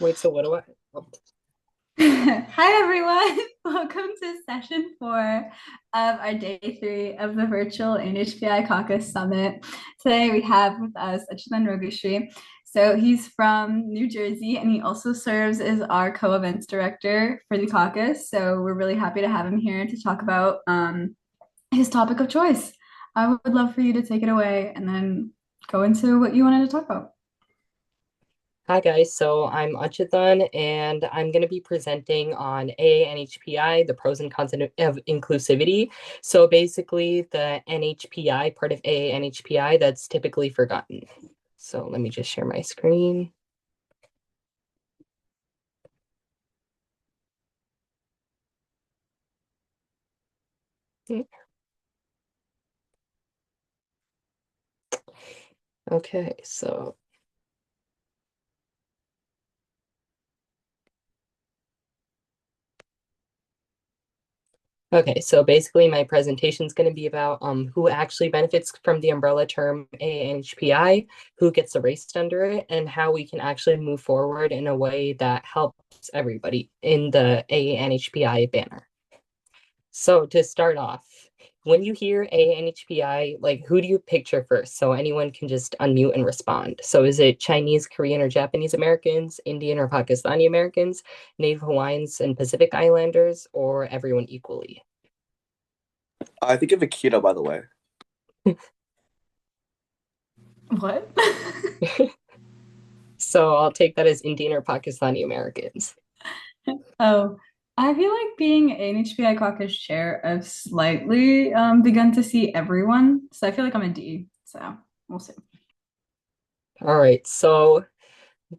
Wait, so what do I? Oh, Hi, everyone. Welcome to session 4 of our day 3 of the virtual AANHPI Caucus Summit. Today we have with us Achyutan Rogeshri. So he's from New Jersey and he also serves as our co-events director for the caucus. So we're really happy to have him here to talk about his topic of choice. I would love for you to take it away and then go into what you wanted to talk about. hi guys, so I'm Achyutan and I'm going to be presenting on AANHPI, the pros and cons of inclusivity. So basically the NHPI, part of AANHPI that's typically forgotten. So let me just share my screen. Okay, so Okay, so basically my presentation is going to be about who actually benefits from the umbrella term ANHPI, who gets erased under it, and how we can actually move forward in a way that helps everybody in the ANHPI banner. So to start off, when you hear ANHPI, like who do you picture first? So anyone can just unmute and respond. So is it Chinese, Korean, or Japanese Americans, Indian or Pakistani Americans, Native Hawaiians and Pacific Islanders, or everyone equally? I think of Akita, by the way. What? So I'll take that as Indian or Pakistani Americans. Oh, I feel like being an HPI caucus chair, I've slightly begun to see everyone. So I feel like I'm a D. So we'll see. All right.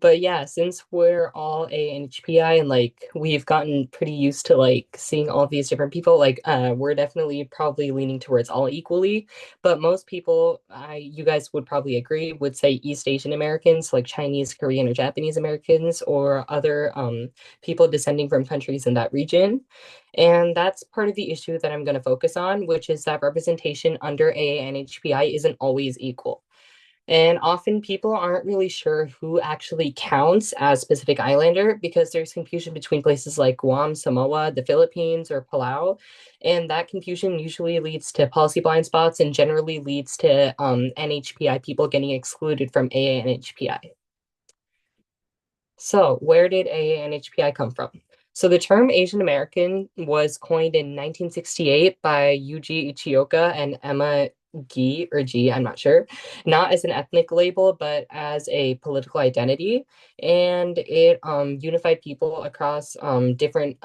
But yeah, since we're all ANHPI and like we've gotten pretty used to like seeing all these different people, like we're definitely probably leaning towards all equally. But most people, you guys would probably agree, would say East Asian Americans, like Chinese, Korean, or Japanese Americans, or other people descending from countries in that region. And that's part of the issue that I'm going to focus on, which is that representation under AANHPI isn't always equal. And often people aren't really sure who actually counts as Pacific Islander because there's confusion between places like Guam, Samoa, the Philippines, or Palau. And that confusion usually leads to policy blind spots and generally leads to NHPI people getting excluded from AANHPI. So, where did AANHPI come from? So, the term Asian American was coined in 1968 by Yuji Ichioka and Emma G, I'm not sure, not as an ethnic label, but as a political identity. And it unified people across a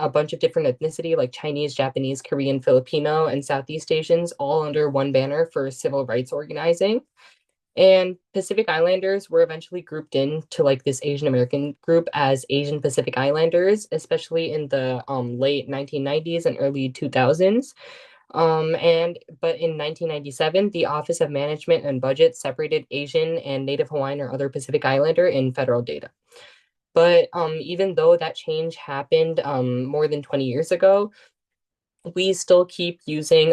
bunch of different ethnicity, like Chinese, Japanese, Korean, Filipino, and Southeast Asians, all under one banner for civil rights organizing. And Pacific Islanders were eventually grouped into like this Asian American group as Asian Pacific Islanders, especially in the late 1990s and early 2000s. But in 1997, the Office of Management and Budget separated Asian and Native Hawaiian or other Pacific Islander in federal data. But even though that change happened more than 20 years ago, we still keep using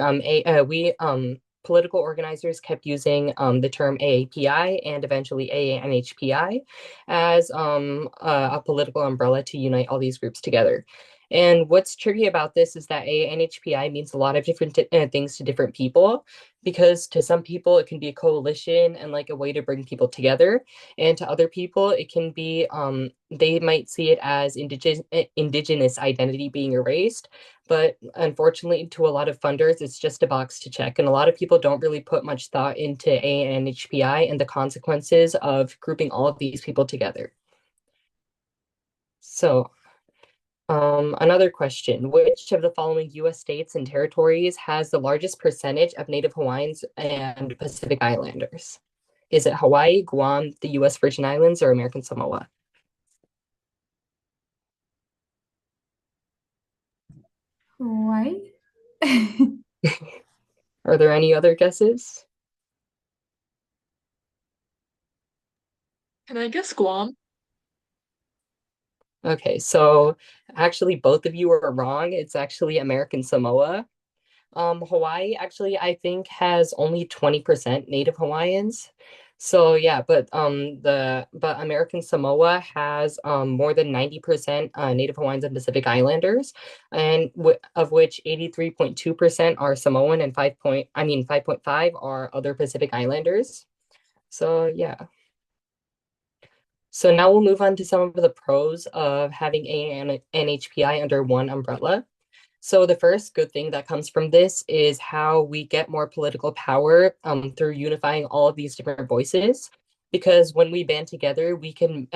political organizers kept using the term AAPI and eventually AANHPI as a political umbrella to unite all these groups together. And what's tricky about this is that AANHPI means a lot of different things to different people, because to some people it can be a coalition and like a way to bring people together, and to other people it can be they might see it as indigenous identity being erased. But unfortunately, to a lot of funders, it's just a box to check. And a lot of people don't really put much thought into ANHPI and the consequences of grouping all of these people together. So, another question. Which of the following US states and territories has the largest percentage of Native Hawaiians and Pacific Islanders? Is it Hawaii, Guam, the US Virgin Islands, or American Samoa? Why? Are there any other guesses? Can I guess Guam? Okay, so actually both of you are wrong. It's actually American Samoa. Hawaii actually, I think, has only 20% Native Hawaiians. So yeah, but American Samoa has more than 90% Native Hawaiians and Pacific Islanders, and w of which 83.2% are Samoan and 5.5 are other Pacific Islanders. So yeah. So now we'll move on to some of the pros of having AANHPI under one umbrella. So the first good thing that comes from this is how we get more political power through unifying all of these different voices. Because when we band together, we can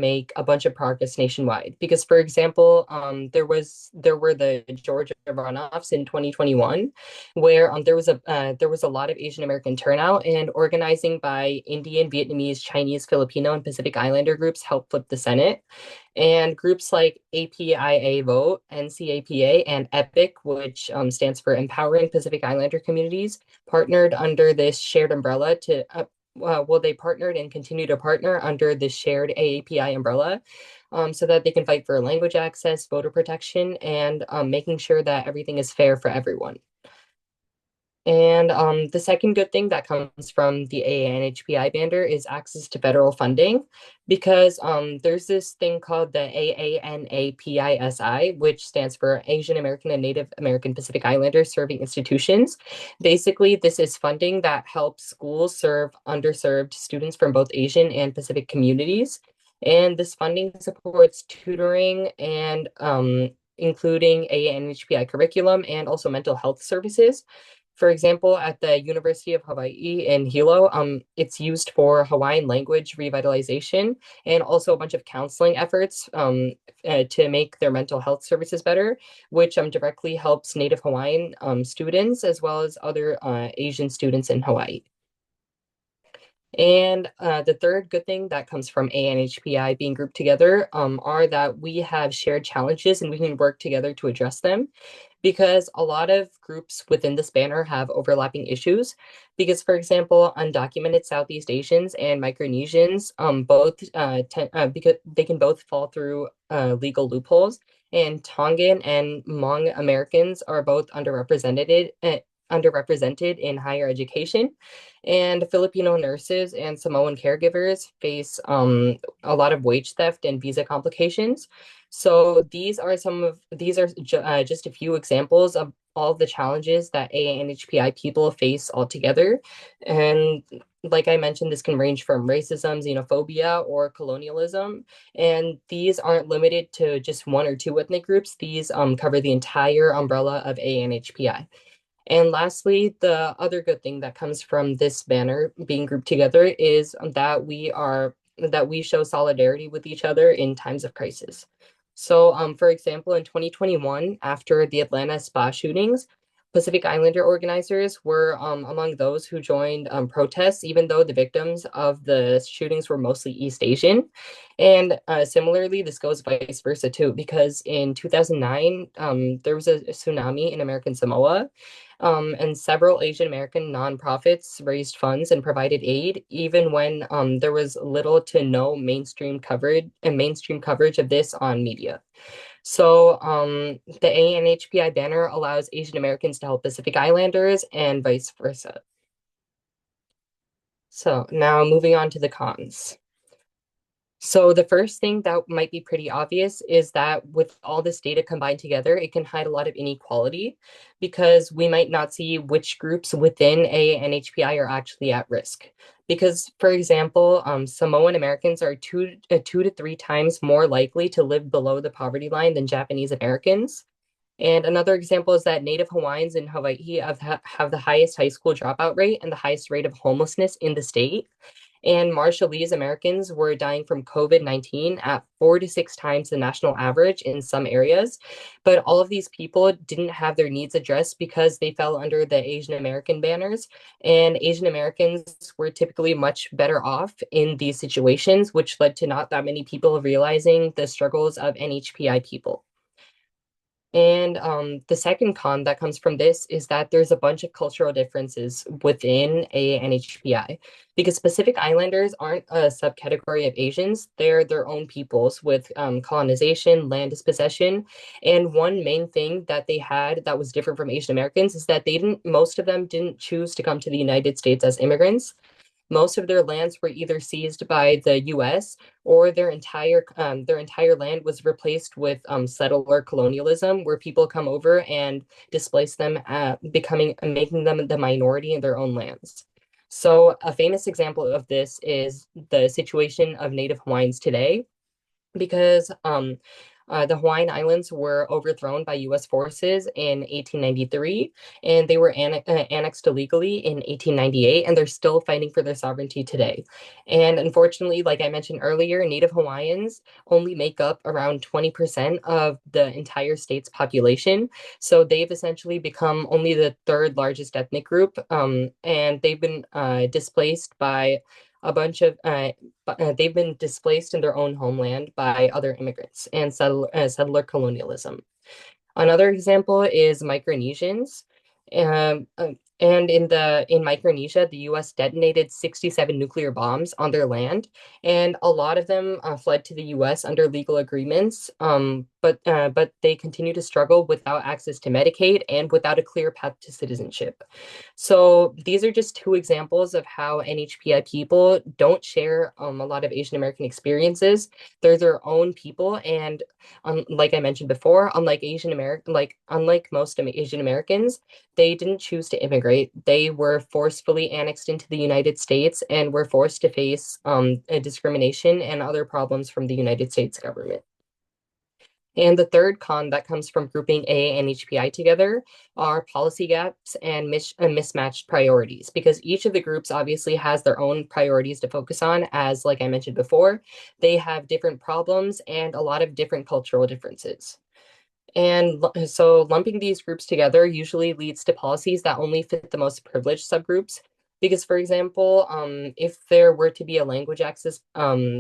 make a bunch of progress nationwide. Because for example, there were the Georgia runoffs in 2021, where there was a lot of Asian American turnout, and organizing by Indian, Vietnamese, Chinese, Filipino, and Pacific Islander groups helped flip the Senate. And groups like APIA Vote, NCAPA, and EPIC, which stands for Empowering Pacific Islander Communities, partnered under this shared umbrella they partnered and continue to partner under this shared AAPI umbrella so that they can fight for language access, voter protection, and making sure that everything is fair for everyone. And the second good thing that comes from the AANHPI banner is access to federal funding, because there's this thing called the AANAPISI, which stands for Asian American and Native American Pacific Islanders Serving Institutions. Basically, this is funding that helps schools serve underserved students from both Asian and Pacific communities. And this funding supports tutoring and including AANHPI curriculum and also mental health services. For example, at the University of Hawaii in Hilo, it's used for Hawaiian language revitalization and also a bunch of counseling efforts to make their mental health services better, which directly helps Native Hawaiian students as well as other Asian students in Hawaii. And the third good thing that comes from ANHPI being grouped together are that we have shared challenges and we can work together to address them, because a lot of groups within this banner have overlapping issues. Because, for example, undocumented Southeast Asians and Micronesians because they can both fall through legal loopholes, and Tongan and Hmong Americans are both underrepresented in higher education, and Filipino nurses and Samoan caregivers face a lot of wage theft and visa complications. So these are just a few examples of all the challenges that AANHPI people face altogether. And like I mentioned, this can range from racism, xenophobia, or colonialism. And these aren't limited to just one or two ethnic groups. These cover the entire umbrella of AANHPI. And lastly, the other good thing that comes from this banner being grouped together is that we show solidarity with each other in times of crisis. So, for example, in 2021, after the Atlanta spa shootings, Pacific Islander organizers were among those who joined protests, even though the victims of the shootings were mostly East Asian. And similarly, this goes vice versa too, because in 2009, there was a tsunami in American Samoa, and several Asian American nonprofits raised funds and provided aid, even when there was little to no mainstream coverage of this on media. So the ANHPI banner allows Asian Americans to help Pacific Islanders and vice versa. So now moving on to the cons. So the first thing that might be pretty obvious is that with all this data combined together, it can hide a lot of inequality, because we might not see which groups within AANHPI are actually at risk. Because, for example, Samoan Americans are two to three times more likely to live below the poverty line than Japanese Americans. And another example is that Native Hawaiians in Hawaii have the highest high school dropout rate and the highest rate of homelessness in the state. And Marshallese Americans were dying from COVID-19 at 4 to 6 times the national average in some areas. But all of these people didn't have their needs addressed because they fell under the Asian American banners. And Asian Americans were typically much better off in these situations, which led to not that many people realizing the struggles of NHPI people. And the second con that comes from this is that there's a bunch of cultural differences within AANHPI, because Pacific Islanders aren't a subcategory of Asians. They're their own peoples with colonization, land dispossession. And one main thing that they had that was different from Asian Americans is that most of them didn't choose to come to the United States as immigrants. Most of their lands were either seized by the U.S. or their entire land was replaced with settler colonialism, where people come over and displace them, making them the minority in their own lands. So a famous example of this is the situation of Native Hawaiians today, because the Hawaiian Islands were overthrown by U.S. forces in 1893, and they were annexed illegally in 1898, and they're still fighting for their sovereignty today. And unfortunately, like I mentioned earlier, Native Hawaiians only make up around 20% of the entire state's population. So they've essentially become only the third largest ethnic group, and they've been displaced by a bunch of they've been displaced in their own homeland by other immigrants and settler colonialism. Another example is Micronesians. And in Micronesia, the U.S. detonated 67 nuclear bombs on their land, and a lot of them fled to the U.S. under legal agreements. But they continue to struggle without access to Medicaid and without a clear path to citizenship. So these are just two examples of how NHPI people don't share a lot of Asian American experiences. They're their own people, and like I mentioned before, unlike most Asian Americans, they didn't choose to immigrate. They were forcefully annexed into the United States and were forced to face discrimination and other problems from the United States government. And the third con that comes from grouping AA and HPI together are policy gaps and mismatched priorities, because each of the groups obviously has their own priorities to focus on. As like I mentioned before, they have different problems and a lot of different cultural differences. And so lumping these groups together usually leads to policies that only fit the most privileged subgroups. Because, for example, if there were to be a language access policy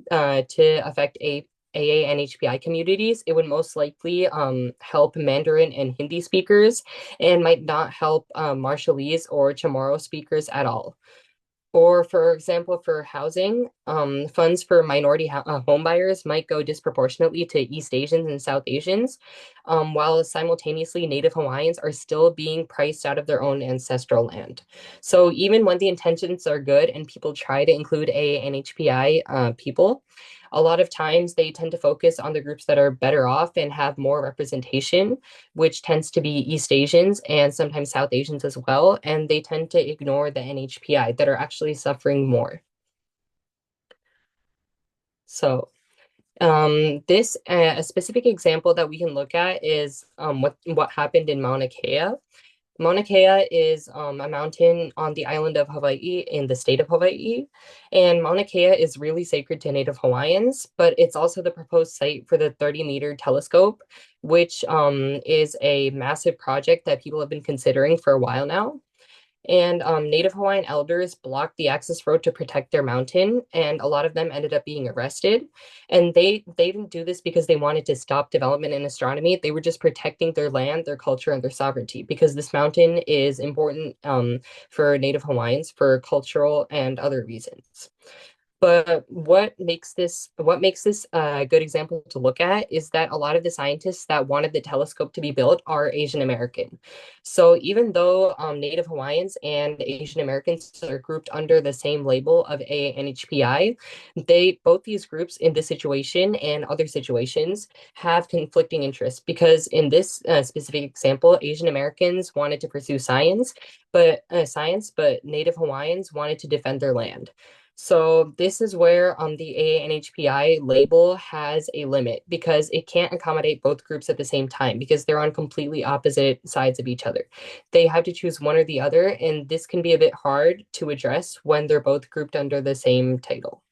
to affect AA and HPI communities, it would most likely help Mandarin and Hindi speakers, and might not help Marshallese or Chamorro speakers at all. Or, for example, for housing, funds for minority home buyers might go disproportionately to East Asians and South Asians, while simultaneously Native Hawaiians are still being priced out of their own ancestral land. So even when the intentions are good and people try to include AANHPI people, a lot of times they tend to focus on the groups that are better off and have more representation, which tends to be East Asians and sometimes South Asians as well. And they tend to ignore the NHPI that are actually suffering more. So this a specific example that we can look at is what happened in Mauna Kea. Mauna Kea is a mountain on the island of Hawaii in the state of Hawaii. And Mauna Kea is really sacred to Native Hawaiians, but it's also the proposed site for the 30-meter telescope, which is a massive project that people have been considering for a while now. And Native Hawaiian elders blocked the access road to protect their mountain, and a lot of them ended up being arrested. And they didn't do this because they wanted to stop development in astronomy. They were just protecting their land, their culture, and their sovereignty, because this mountain is important for Native Hawaiians for cultural and other reasons. But what makes this a good example to look at is that a lot of the scientists that wanted the telescope to be built are Asian American. So even though Native Hawaiians and Asian Americans are grouped under the same label of AANHPI, both these groups in this situation and other situations have conflicting interests, because in this specific example, Asian Americans wanted to pursue but Native Hawaiians wanted to defend their land. So this is where the AANHPI label has a limit, because it can't accommodate both groups at the same time, because they're on completely opposite sides of each other. They have to choose one or the other, and this can be a bit hard to address when they're both grouped under the same title.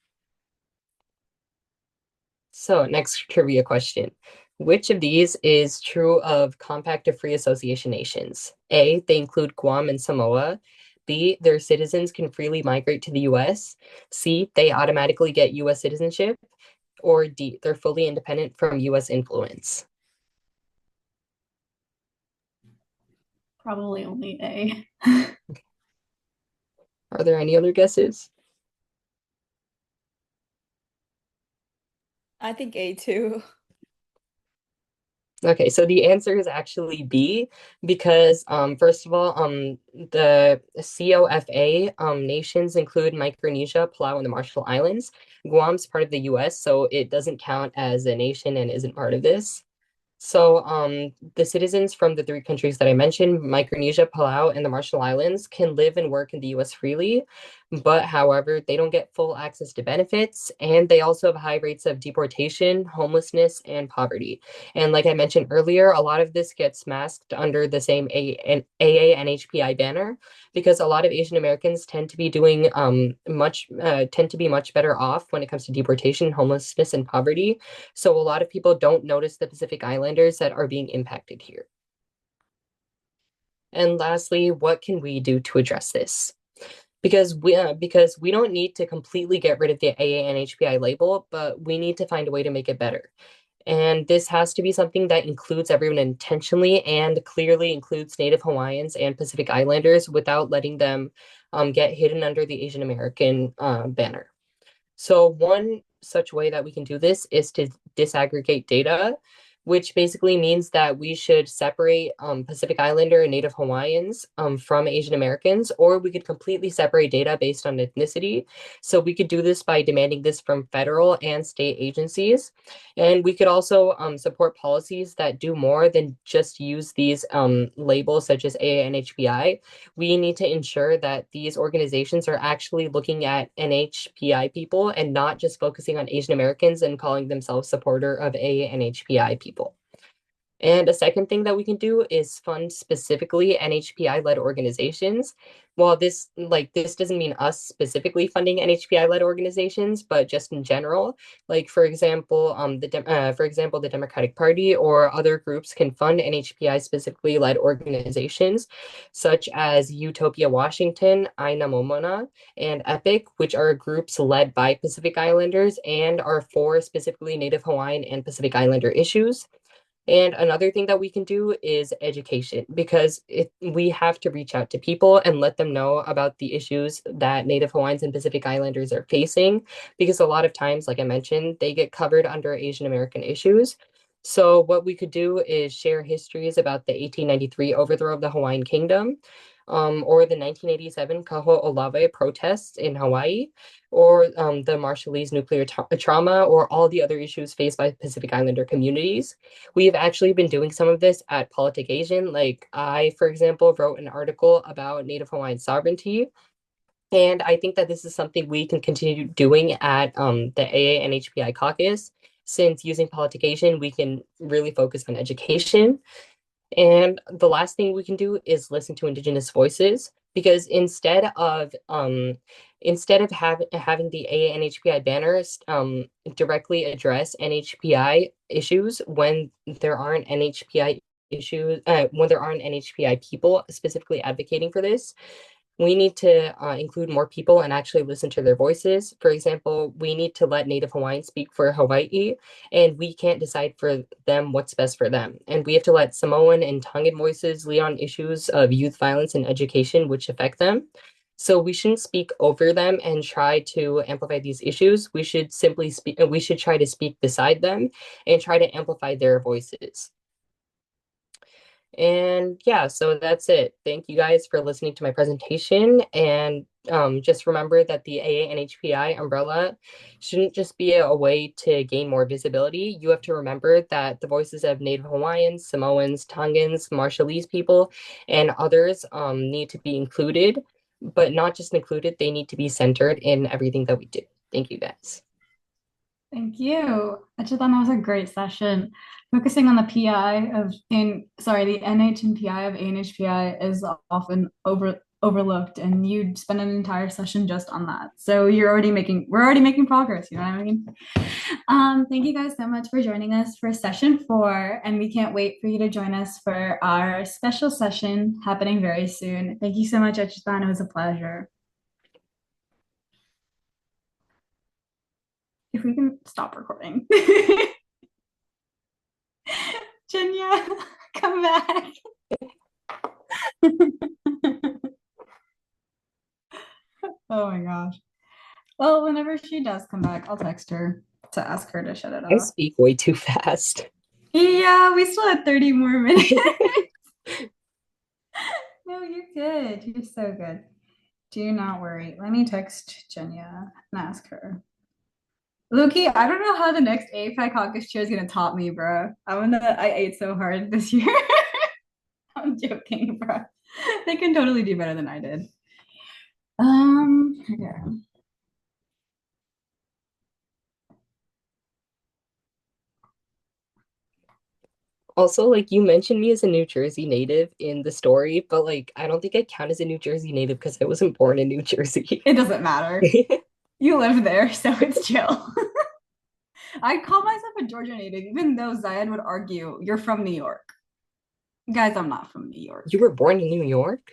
So next trivia question. Which of these is true of Compact of Free Association nations? A, they include Guam and Samoa. B, their citizens can freely migrate to the US. C, they automatically get US citizenship. Or D, they're fully independent from US influence. Probably only A. Are there any other guesses? I think A too. Okay, so the answer is actually B because first of all, the COFA nations include Micronesia, Palau, and the Marshall Islands. Guam's part of the US, so it doesn't count as a nation and isn't part of this. So, the citizens from the three countries that I mentioned, Micronesia, Palau, and the Marshall Islands, can live and work in the US freely, but however, they don't get full access to benefits, and they also have high rates of deportation, homelessness, and poverty. And like I mentioned earlier, a lot of this gets masked under the same AANHPI banner because a lot of Asian Americans tend to be doing tend to be much better off when it comes to deportation, homelessness, and poverty. So a lot of people don't notice the Pacific Islanders that are being impacted here. And lastly, what can we do to address this? Because we don't need to completely get rid of the AANHPI label, but we need to find a way to make it better. And this has to be something that includes everyone intentionally and clearly includes Native Hawaiians and Pacific Islanders without letting them get hidden under the Asian American banner. So one such way that we can do this is to disaggregate data, which basically means that we should separate Pacific Islander and Native Hawaiians from Asian Americans, or we could completely separate data based on ethnicity. So we could do this by demanding this from federal and state agencies. And we could also support policies that do more than just use these labels such as AANHPI. We need to ensure that these organizations are actually looking at NHPI people and not just focusing on Asian Americans and calling themselves supporter of NHPI people. And a second thing that we can do is fund specifically NHPI-led organizations. While this doesn't mean us specifically funding NHPI-led organizations, but just in general, like for example, the Democratic Party or other groups can fund NHPI specifically led organizations, such as Utopia Washington, Aina Momona, and EPIC, which are groups led by Pacific Islanders and are for specifically Native Hawaiian and Pacific Islander issues. And another thing that we can do is education because we have to reach out to people and let them know about the issues that Native Hawaiians and Pacific Islanders are facing. Because a lot of times, like I mentioned, they get covered under Asian American issues. So, what we could do is share histories about the 1893 overthrow of the Hawaiian Kingdom, or the 1987 Kaho'olawe protests in Hawaii, or the Marshallese nuclear trauma, or all the other issues faced by Pacific Islander communities. We've actually been doing some of this at Politic Asian. Like I, for example, wrote an article about Native Hawaiian sovereignty. And I think that this is something we can continue doing at the AANHPI caucus. Since using Politic Asian, we can really focus on education. And the last thing we can do is listen to Indigenous voices because instead of having the ANHPI banners directly address NHPI issues when there aren't NHPI people specifically advocating for this, we need to include more people and actually listen to their voices. For example, we need to let Native Hawaiians speak for Hawaii, and we can't decide for them what's best for them. And we have to let Samoan and Tongan voices lead on issues of youth violence and education, which affect them. So we shouldn't speak over them and try to amplify these issues. We should simply speak. We should try to speak beside them and try to amplify their voices. And yeah, so that's it. Thank you guys for listening to my presentation. And just remember that the AANHPI umbrella shouldn't just be a way to gain more visibility. You have to remember that the voices of Native Hawaiians, Samoans, Tongans, Marshallese people, and others need to be included, but not just included, they need to be centered in everything that we do. Thank you guys. Thank you. I just thought that was a great session. Focusing on the the NH and PI of ANHPI is often overlooked, and you'd spend an entire session just on that. So we're already making progress, you know what I mean? Thank you guys so much for joining us for session 4, and we can't wait for you to join us for our special session happening very soon. Thank you so much, Achitan. It was a pleasure. If we can stop recording. Jenya, come back. Oh my gosh. Well, whenever she does come back, I'll text her to ask her to shut it I off. speak way too fast. Yeah, we still have 30 more minutes. No, you're good. You're so good. Do not worry. Let me text Jenya and ask her. Loki, I don't know how the next API caucus chair is gonna top me, bro. I ate so hard this year. I'm joking, bro. They can totally do better than I did. Yeah. Also, like you mentioned me as a New Jersey native in the story, but like I don't think I count as a New Jersey native because I wasn't born in New Jersey. It doesn't matter. You live there, so it's chill. I call myself a Georgia native, even though Zayed would argue you're from New York. Guys, I'm not from New York. You were born in New York?